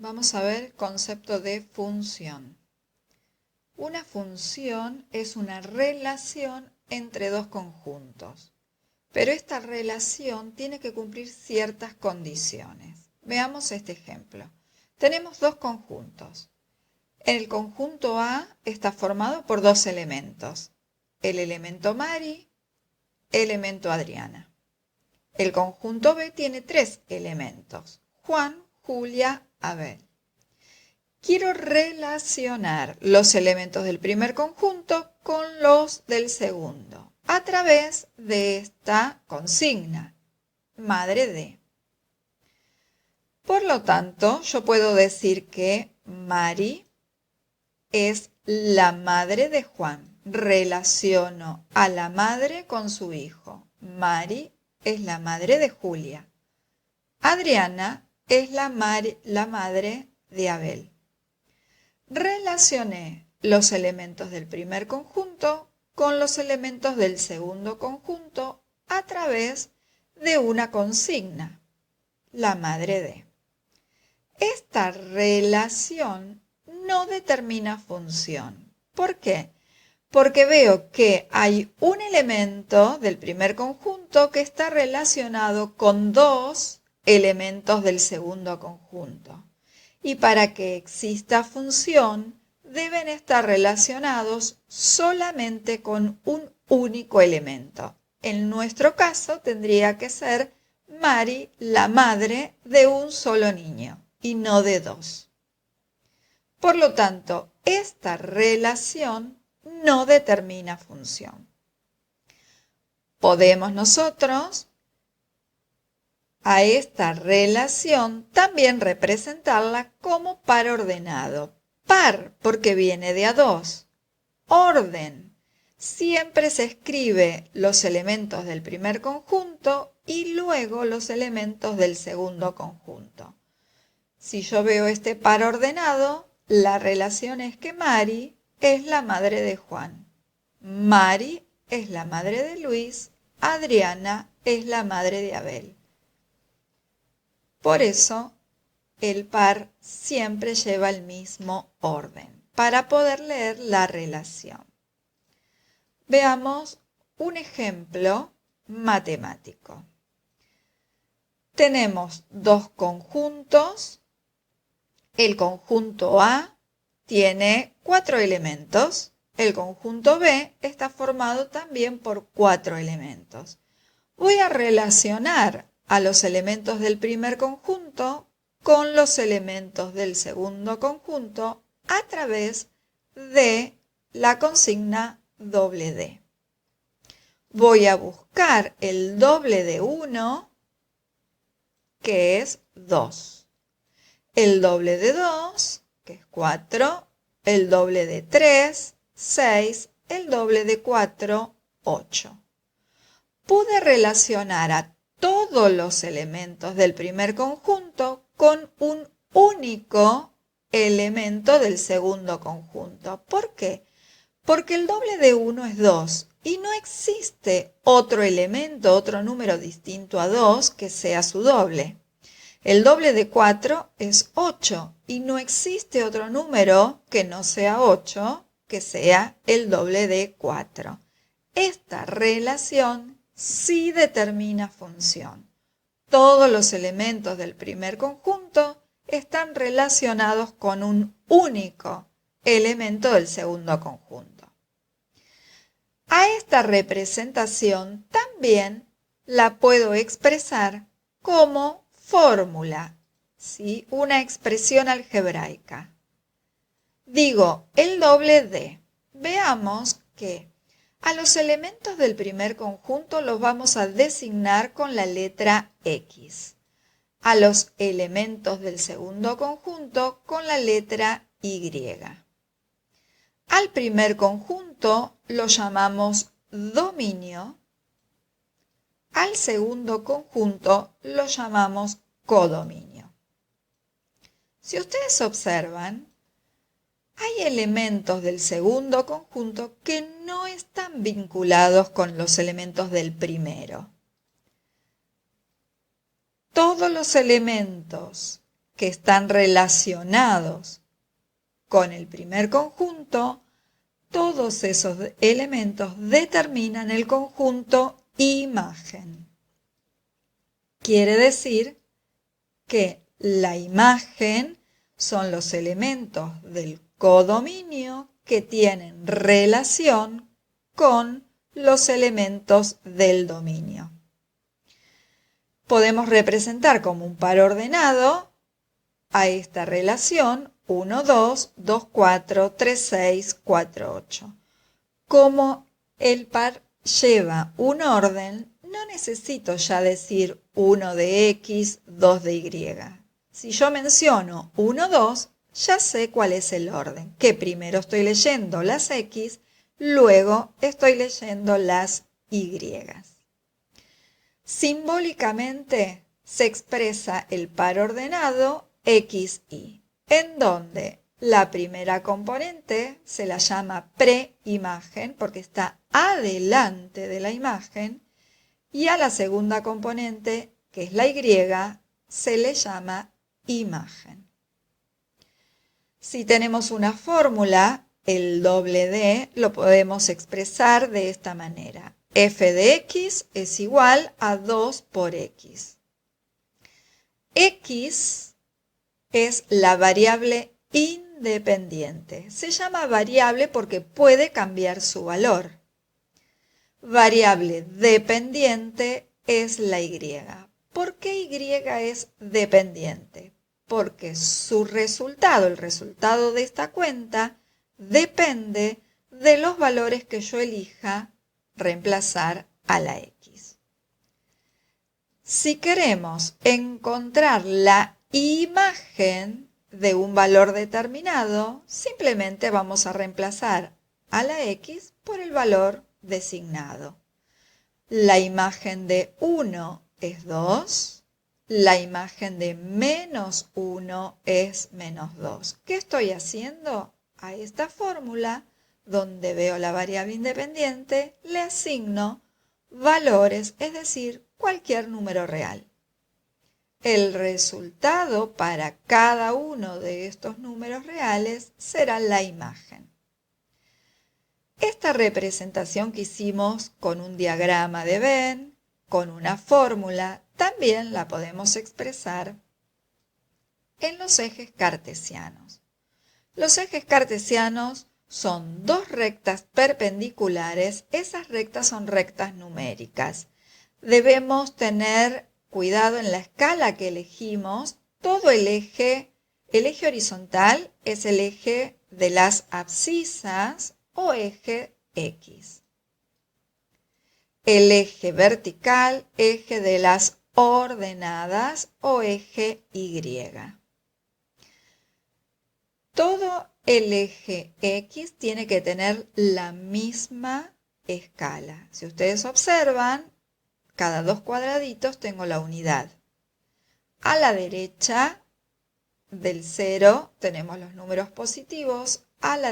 Vamos a ver el concepto de función. Una función es una relación entre dos conjuntos, pero esta relación tiene que cumplir ciertas condiciones. Veamos este ejemplo. Tenemos dos conjuntos. El conjunto A está formado por dos elementos, el elemento Mari, elemento Adriana. El conjunto B tiene tres elementos, Juan, Julia, Abel. Quiero relacionar los elementos del primer conjunto con los del segundo a través de esta consigna, madre de. Por lo tanto, yo puedo decir que Mari es la madre de Juan. Relaciono a la madre con su hijo. Mari es la madre de Julia. Adriana es la madre de Abel. Relacioné los elementos del primer conjunto con los elementos del segundo conjunto a través de una consigna, la madre de. Esta relación no determina función. ¿Por qué? Porque veo que hay un elemento del primer conjunto que está relacionado con dos elementos del segundo conjunto. Y para que exista función, deben estar relacionados solamente con un único elemento. En nuestro caso tendría que ser Mari, la madre de un solo niño, y no de dos. Por lo tanto, esta relación no determina función. Podemos nosotros a esta relación también representarla como par ordenado. Par porque viene de a dos. Orden. Siempre se escribe los elementos del primer conjunto y luego los elementos del segundo conjunto. Si yo veo este par ordenado, la relación es que Mari es la madre de Juan. Mari es la madre de Luis. Adriana es la madre de Abel. Por eso, el par siempre lleva el mismo orden, para poder leer la relación. Veamos un ejemplo matemático. Tenemos dos conjuntos. El conjunto A tiene 4 elementos. El conjunto B está formado también por 4 elementos. Voy a relacionar a los elementos del primer conjunto con los elementos del segundo conjunto a través de la consigna doble D. Voy a buscar el doble de 1, que es 2. El doble de 2, que es 4. El doble de 3, 6. El doble de 4, 8. Pude relacionar a todos los elementos del primer conjunto con un único elemento del segundo conjunto. ¿Por qué? Porque el doble de 1 es 2 y no existe otro elemento, otro número distinto a 2 que sea su doble. El doble de 4 es 8 y no existe otro número que no sea 8 que sea el doble de 4. Esta relación sí determina función. Todos los elementos del primer conjunto están relacionados con un único elemento del segundo conjunto. A esta representación también la puedo expresar como fórmula, ¿sí? Una expresión algebraica. Digo, el doble de. Veamos que a los elementos del primer conjunto los vamos a designar con la letra X. A los elementos del segundo conjunto con la letra Y. Al primer conjunto lo llamamos dominio. Al segundo conjunto lo llamamos codominio. Si ustedes observan, hay elementos del segundo conjunto que no están vinculados con los elementos del primero. Todos los elementos que están relacionados con el primer conjunto, todos esos elementos determinan el conjunto imagen. Quiere decir que la imagen son los elementos del codominio que tienen relación con los elementos del dominio. Podemos representar como un par ordenado a esta relación 1, 2, 2, 4, 3, 6, 4, 8. Como el par lleva un orden, no necesito ya decir 1 de X, 2 de Y. Si yo menciono 1, 2, ya sé cuál es el orden, que primero estoy leyendo las X, luego estoy leyendo las Y. Simbólicamente se expresa el par ordenado XY, en donde la primera componente se la llama preimagen porque está adelante de la imagen y a la segunda componente, que es la Y, se le llama imagen. Si tenemos una fórmula, el doble D lo podemos expresar de esta manera. F de X es igual a 2 por X. X es la variable independiente. Se llama variable porque puede cambiar su valor. Variable dependiente es la Y. ¿Por qué Y es dependiente? Porque su resultado, el resultado de esta cuenta, depende de los valores que yo elija reemplazar a la X. Si queremos encontrar la imagen de un valor determinado, simplemente vamos a reemplazar a la X por el valor designado. La imagen de 1 es 2, la imagen de menos 1 es menos 2. ¿Qué estoy haciendo? A esta fórmula, donde veo la variable independiente, le asigno valores, es decir, cualquier número real. El resultado para cada uno de estos números reales será la imagen. Esta representación que hicimos con un diagrama de Venn, con una fórmula, también la podemos expresar en los ejes cartesianos. Los ejes cartesianos son dos rectas perpendiculares, esas rectas son rectas numéricas. Debemos tener cuidado en la escala que elegimos. Todo el eje horizontal es el eje de las abscisas o eje X. El eje vertical, eje de las ordenadas o eje Y. Todo el eje X tiene que tener la misma escala. Si ustedes observan, cada dos cuadraditos tengo la unidad. A la derecha del 0 tenemos los números positivos, a la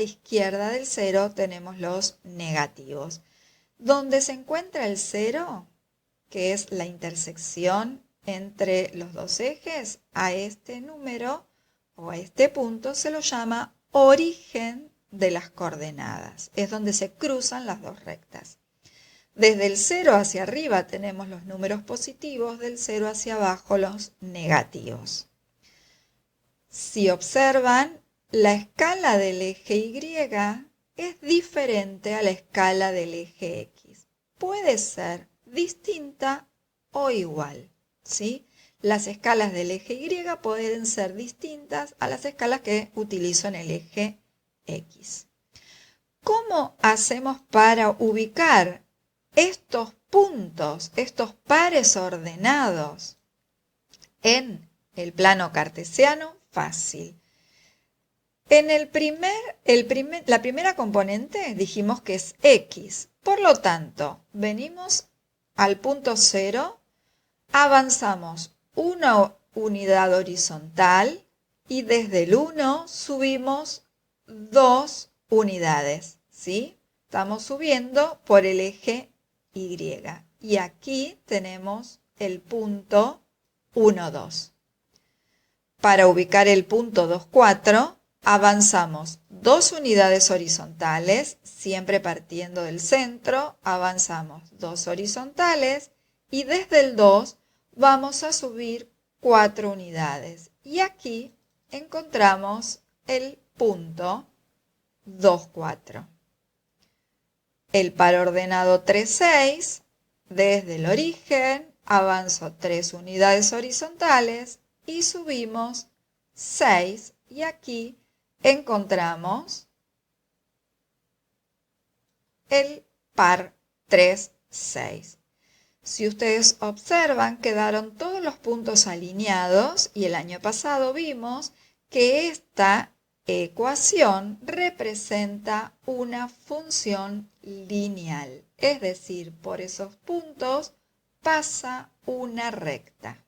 izquierda del 0 tenemos los negativos. Donde se encuentra el 0, que es la intersección entre los dos ejes, a este número o a este punto se lo llama origen de las coordenadas. Es donde se cruzan las dos rectas. Desde el 0 hacia arriba tenemos los números positivos, del 0 hacia abajo los negativos. Si observan, la escala del eje Y es diferente a la escala del eje X. Puede ser distinta o igual, ¿sí? Las escalas del eje Y pueden ser distintas a las escalas que utilizo en el eje X. ¿Cómo hacemos para ubicar estos puntos, estos pares ordenados en el plano cartesiano? Fácil. En la primera componente dijimos que es X. Por lo tanto, venimos al punto 0, avanzamos una unidad horizontal y desde el 1 subimos 2 unidades, ¿sí? Estamos subiendo por el eje Y. Y aquí tenemos el punto 1, 2. para ubicar el punto 2, 4, avanzamos 2 unidades horizontales, siempre partiendo del centro, avanzamos 2 horizontales y desde el 2 vamos a subir 4 unidades. Y aquí encontramos el punto 2, 4. El par ordenado 3, 6, desde el origen avanzo 3 unidades horizontales y subimos 6 y aquí encontramos el par 3, 6. Si ustedes observan, quedaron todos los puntos alineados y el año pasado vimos que esta ecuación representa una función lineal, es decir, por esos puntos pasa una recta.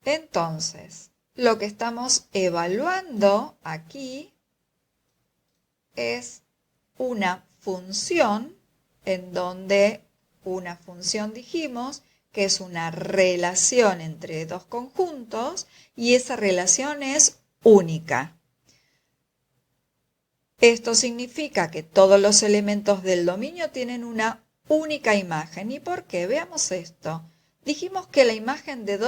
Entonces, lo que estamos evaluando aquí es una función en donde una función dijimos que es una relación entre dos conjuntos y esa relación es única. Esto significa que todos los elementos del dominio tienen una única imagen. ¿Y por qué? Veamos esto. Dijimos que la imagen de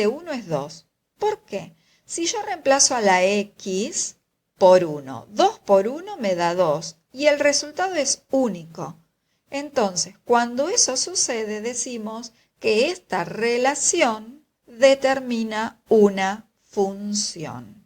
1 es 2. ¿Por qué? Si yo reemplazo a la x por 1, 2 por 1 me da 2 y el resultado es único. Entonces, cuando eso sucede, decimos que esta relación determina una función.